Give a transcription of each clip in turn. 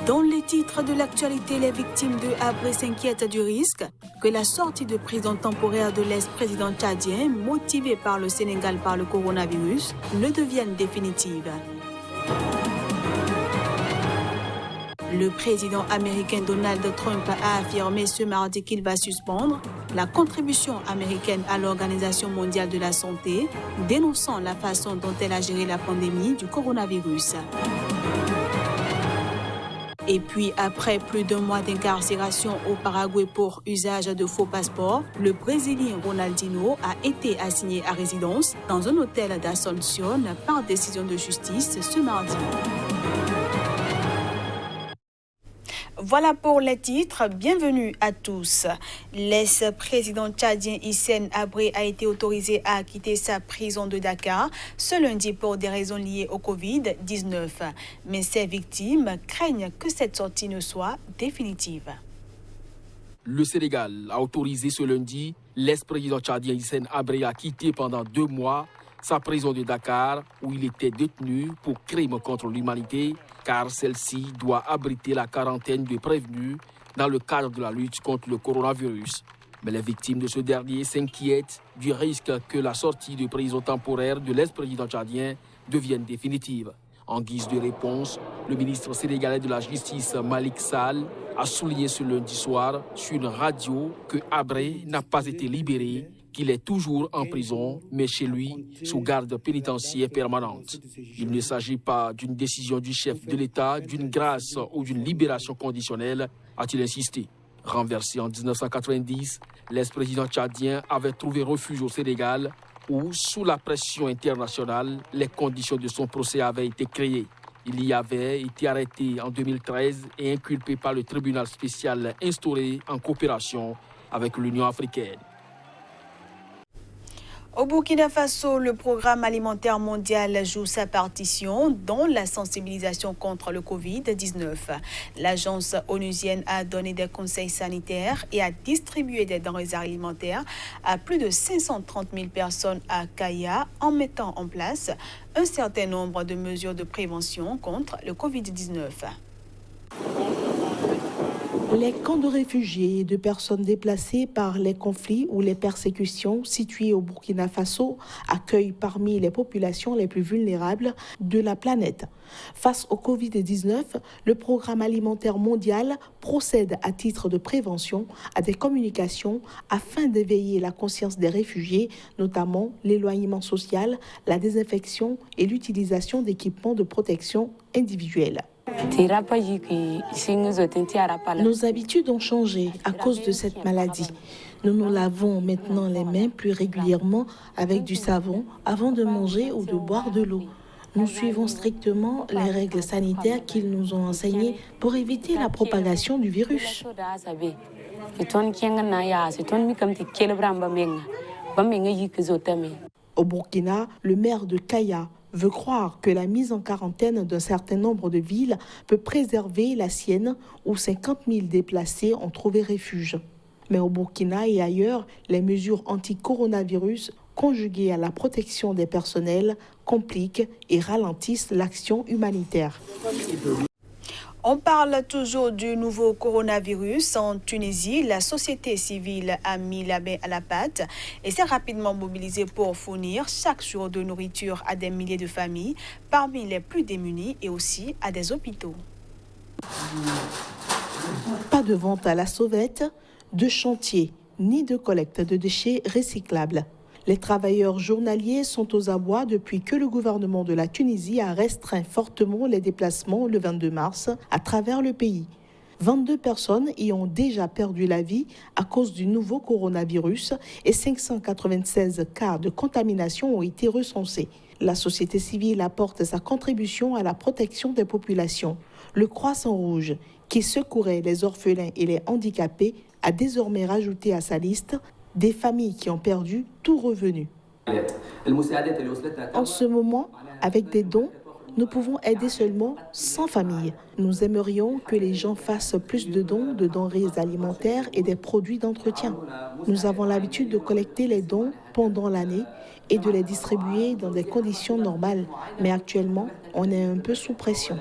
Dans les titres de l'actualité, les victimes de Habré s'inquiètent du risque que la sortie de prison temporaire de l'ex-président tchadien, motivé par le Sénégal par le coronavirus, ne devienne définitive. Le président américain Donald Trump a affirmé ce mardi qu'il va suspendre la contribution américaine à l'Organisation mondiale de la santé, dénonçant la façon dont elle a géré la pandémie du coronavirus. Et puis, après plus d'un mois d'incarcération au Paraguay pour usage de faux passeports, le Brésilien Ronaldinho a été assigné à résidence dans un hôtel d'Asunción par décision de justice ce mardi. Voilà pour les titres. Bienvenue à tous. L'ex-président tchadien Hissène Habré a été autorisé à quitter sa prison de Dakar ce lundi pour des raisons liées au Covid-19. Mais ses victimes craignent que cette sortie ne soit définitive. Le Sénégal a autorisé ce lundi l'ex-président tchadien Hissène Habré à quitter pendant 2 mois sa prison de Dakar où il était détenu pour crime contre l'humanité, car celle-ci doit abriter la quarantaine de prévenus dans le cadre de la lutte contre le coronavirus. Mais les victimes de ce dernier s'inquiètent du risque que la sortie de prison temporaire de l'ex-président tchadien devienne définitive. En guise de réponse, le ministre sénégalais de la Justice, Malick Sall, a souligné ce lundi soir sur une radio que Habré n'a pas été libéré, qu'il est toujours en prison, mais chez lui, sous garde pénitentiaire permanente. Il ne s'agit pas d'une décision du chef de l'État, d'une grâce ou d'une libération conditionnelle, a-t-il insisté. Renversé en 1990, l'ex-président tchadien avait trouvé refuge au Sénégal, où, sous la pression internationale, les conditions de son procès avaient été créées. Il y avait été arrêté en 2013 et inculpé par le tribunal spécial instauré en coopération avec l'Union africaine. Au Burkina Faso, le programme alimentaire mondial joue sa partition dans la sensibilisation contre le Covid-19. L'agence onusienne a donné des conseils sanitaires et a distribué des denrées alimentaires à plus de 530 000 personnes à Kaya en mettant en place un certain nombre de mesures de prévention contre le Covid-19. Les camps de réfugiés et de personnes déplacées par les conflits ou les persécutions situés au Burkina Faso accueillent parmi les populations les plus vulnérables de la planète. Face au Covid-19, le programme alimentaire mondial procède à titre de prévention à des communications afin d'éveiller la conscience des réfugiés, notamment l'éloignement social, la désinfection et l'utilisation d'équipements de protection individuelle. Nos habitudes ont changé à cause de cette maladie. Nous nous lavons maintenant les mains plus régulièrement avec du savon avant de manger ou de boire de l'eau. Nous suivons strictement les règles sanitaires qu'ils nous ont enseignées pour éviter la propagation du virus. Au Burkina, le maire de Kaya veut croire que la mise en quarantaine d'un certain nombre de villes peut préserver la sienne où 50 000 déplacés ont trouvé refuge. Mais au Burkina et ailleurs, les mesures anti-coronavirus conjuguées à la protection des personnels compliquent et ralentissent l'action humanitaire. On parle toujours du nouveau coronavirus. En Tunisie, la société civile a mis la main à la pâte et s'est rapidement mobilisée pour fournir chaque jour de nourriture à des milliers de familles, parmi les plus démunies et aussi à des hôpitaux. Pas de vente à la sauvette, de chantier, ni de collecte de déchets recyclables. Les travailleurs journaliers sont aux abois depuis que le gouvernement de la Tunisie a restreint fortement les déplacements le 22 mars à travers le pays. 22 personnes y ont déjà perdu la vie à cause du nouveau coronavirus et 596 cas de contamination ont été recensés. La société civile apporte sa contribution à la protection des populations. Le Croissant-Rouge, qui secourait les orphelins et les handicapés, a désormais rajouté à sa liste des familles qui ont perdu tout revenu. En ce moment, avec des dons, nous pouvons aider seulement 100 familles. Nous aimerions que les gens fassent plus de dons de denrées alimentaires et des produits d'entretien. Nous avons l'habitude de collecter les dons pendant l'année et de les distribuer dans des conditions normales. Mais actuellement, on est un peu sous pression.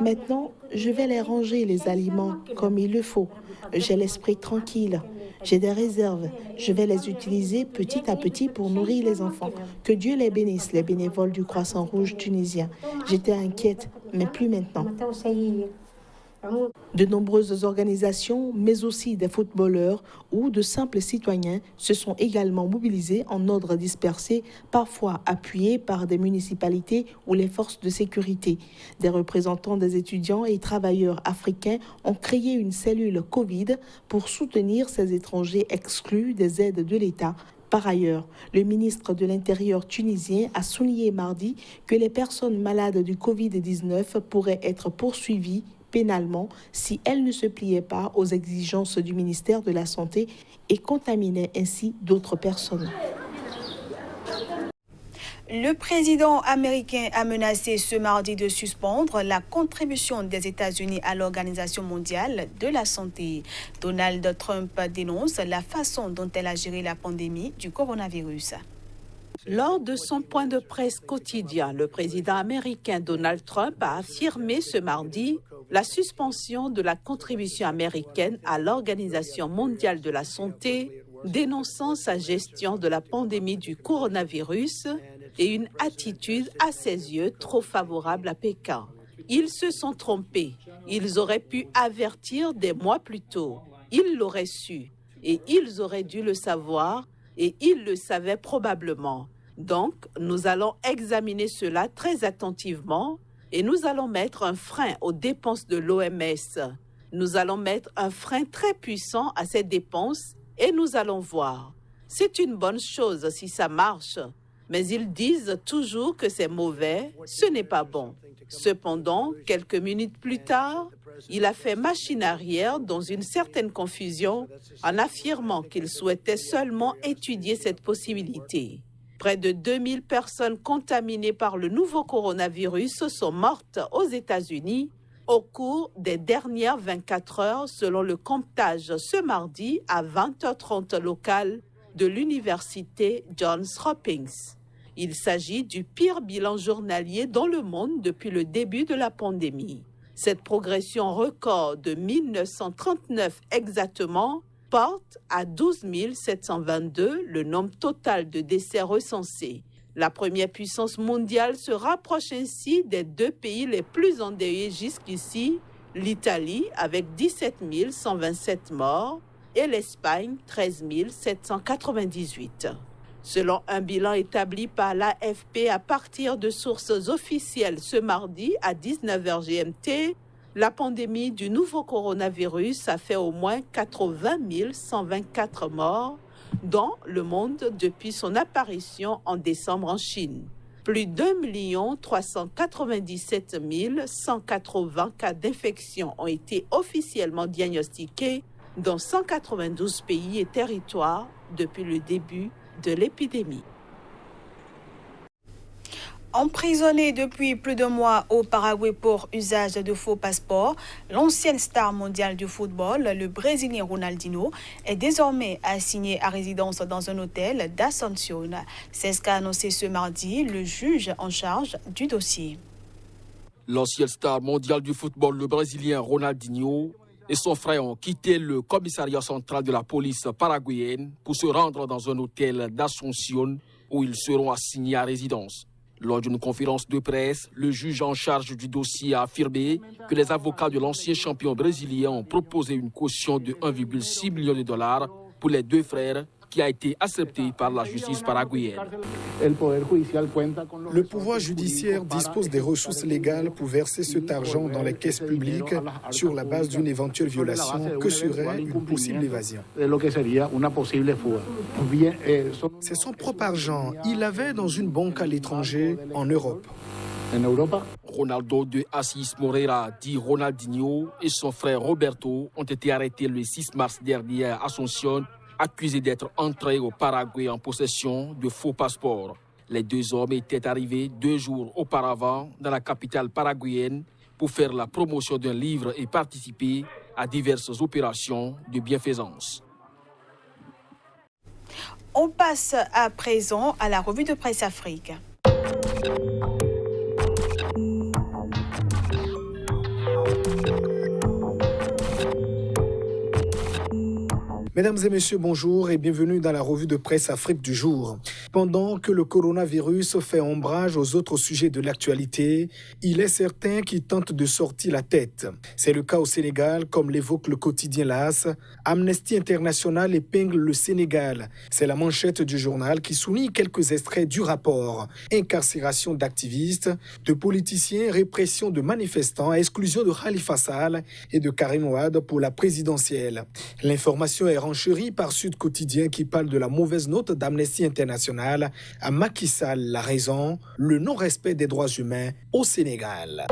Maintenant, je vais les ranger, les aliments, comme il le faut. J'ai l'esprit tranquille. J'ai des réserves. Je vais les utiliser petit à petit pour nourrir les enfants. Que Dieu les bénisse, les bénévoles du Croissant Rouge tunisien. J'étais inquiète, mais plus maintenant. De nombreuses organisations, mais aussi des footballeurs ou de simples citoyens se sont également mobilisés en ordre dispersé, parfois appuyés par des municipalités ou les forces de sécurité. Des représentants des étudiants et travailleurs africains ont créé une cellule Covid pour soutenir ces étrangers exclus des aides de l'État. Par ailleurs, le ministre de l'Intérieur tunisien a souligné mardi que les personnes malades du Covid-19 pourraient être poursuivies pénalement si elles ne se pliaient pas aux exigences du ministère de la Santé et contaminaient ainsi d'autres personnes. Le président américain a menacé ce mardi de suspendre la contribution des États-Unis à l'Organisation mondiale de la santé. Donald Trump dénonce la façon dont elle a géré la pandémie du coronavirus. Lors de son point de presse quotidien, le président américain Donald Trump a affirmé ce mardi la suspension de la contribution américaine à l'Organisation mondiale de la santé, dénonçant sa gestion de la pandémie du coronavirus et une attitude à ses yeux trop favorable à Pékin. Ils se sont trompés. Ils auraient pu avertir des mois plus tôt. Ils l'auraient su et ils auraient dû le savoir et ils le savaient probablement. Donc, nous allons examiner cela très attentivement et nous allons mettre un frein aux dépenses de l'OMS. Nous allons mettre un frein très puissant à ces dépenses et nous allons voir. C'est une bonne chose si ça marche, mais ils disent toujours que c'est mauvais, ce n'est pas bon. Cependant, quelques minutes plus tard, il a fait machine arrière dans une certaine confusion en affirmant qu'il souhaitait seulement étudier cette possibilité. Près de 2000 personnes contaminées par le nouveau coronavirus sont mortes aux États-Unis au cours des dernières 24 heures, selon le comptage ce mardi à 20h30 local de l'université Johns Hopkins. Il s'agit du pire bilan journalier dans le monde depuis le début de la pandémie. Cette progression record de 1939 exactement porte à 12 722 le nombre total de décès recensés. La première puissance mondiale se rapproche ainsi des deux pays les plus endeuillés jusqu'ici, l'Italie avec 17 127 morts et l'Espagne 13 798. Selon un bilan établi par l'AFP à partir de sources officielles ce mardi à 19h GMT, la pandémie du nouveau coronavirus a fait au moins 80 124 morts dans le monde depuis son apparition en décembre en Chine. Plus d'1 397 180 cas d'infection ont été officiellement diagnostiqués dans 192 pays et territoires depuis le début de l'épidémie. Emprisonné depuis plus de mois au Paraguay pour usage de faux passeports, l'ancienne star mondiale du football, le Brésilien Ronaldinho, est désormais assigné à résidence dans un hôtel d'Asunción. C'est ce qu'a annoncé ce mardi le juge en charge du dossier. L'ancienne star mondiale du football, le Brésilien Ronaldinho, et son frère ont quitté le commissariat central de la police paraguayenne pour se rendre dans un hôtel d'Asunción où ils seront assignés à résidence. Lors d'une conférence de presse, le juge en charge du dossier a affirmé que les avocats de l'ancien champion brésilien ont proposé une caution de 1,6 million de dollars pour les deux frères, qui a été accepté par la justice paraguayenne. Le pouvoir judiciaire dispose des ressources légales pour verser cet argent dans les caisses publiques sur la base d'une éventuelle violation que serait une possible évasion. C'est son propre argent. Il l'avait dans une banque à l'étranger, en Europe. Ronaldo de Assis Moreira, dit Ronaldinho, et son frère Roberto ont été arrêtés le 6 mars dernier à Asunción, accusés d'être entrés au Paraguay en possession de faux passeports. Les deux hommes étaient arrivés 2 jours auparavant dans la capitale paraguayenne pour faire la promotion d'un livre et participer à diverses opérations de bienfaisance. On passe à présent à la revue de presse Afrique. Mesdames et messieurs, bonjour et bienvenue dans la revue de presse Afrique du jour. Pendant que le coronavirus fait ombrage aux autres sujets de l'actualité, il est certain qu'il tente de sortir la tête. C'est le cas au Sénégal, comme l'évoque le quotidien LAS. Amnesty International épingle le Sénégal. C'est la manchette du journal qui souligne quelques extraits du rapport. Incarcération d'activistes, de politiciens, répression de manifestants, exclusion de Khalifa Sall et de Karim Wade pour la présidentielle. L'information est renchérie par Sud Quotidien qui parle de la mauvaise note d'Amnesty International à Macky Sall. La raison, le non-respect des droits humains au Sénégal.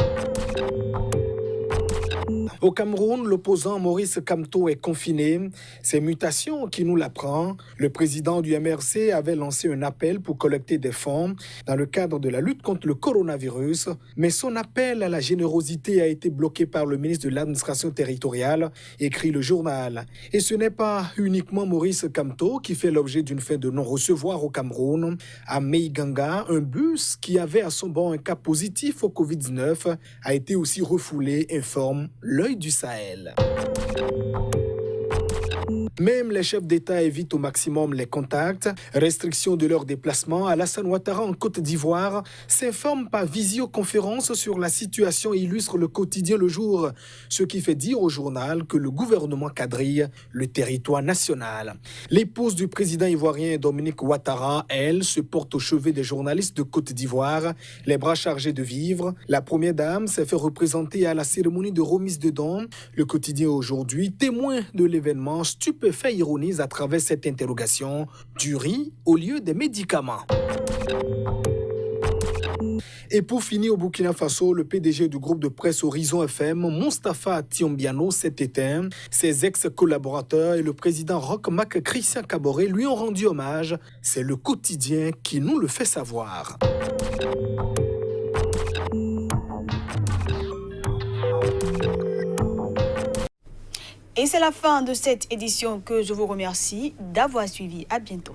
Au Cameroun, l'opposant Maurice Kamto est confiné. C'est Mutation qui nous l'apprend. Le président du MRC avait lancé un appel pour collecter des fonds dans le cadre de la lutte contre le coronavirus. Mais son appel à la générosité a été bloqué par le ministre de l'administration territoriale, écrit le journal. Et ce n'est pas uniquement Maurice Kamto qui fait l'objet d'une fin de non-recevoir au Cameroun. À Meiganga, un bus qui avait à son bord un cas positif au Covid-19 a été aussi refoulé, informe l'Œil du Sahel. Même les chefs d'État évitent au maximum les contacts. Restriction de leurs déplacements. Alassane Ouattara en Côte d'Ivoire s'informe par visioconférence sur la situation et illustre le quotidien Le Jour. Ce qui fait dire au journal que le gouvernement quadrille le territoire national. L'épouse du président ivoirien Dominique Ouattara, elle, se porte au chevet des journalistes de Côte d'Ivoire, les bras chargés de vivres. La première dame s'est fait représenter à la cérémonie de remise de dons. Le quotidien Aujourd'hui, témoin de l'événement, stupéfait, ironise à travers cette interrogation du riz au lieu des médicaments. Et pour finir, au Burkina Faso, le PDG du groupe de presse Horizon FM, Moustapha Tiombiano, s'est éteint. Ses ex-collaborateurs et le président Roch Marc Christian Kaboré lui ont rendu hommage. C'est le quotidien qui nous le fait savoir. Et c'est la fin de cette édition que je vous remercie d'avoir suivi. À bientôt.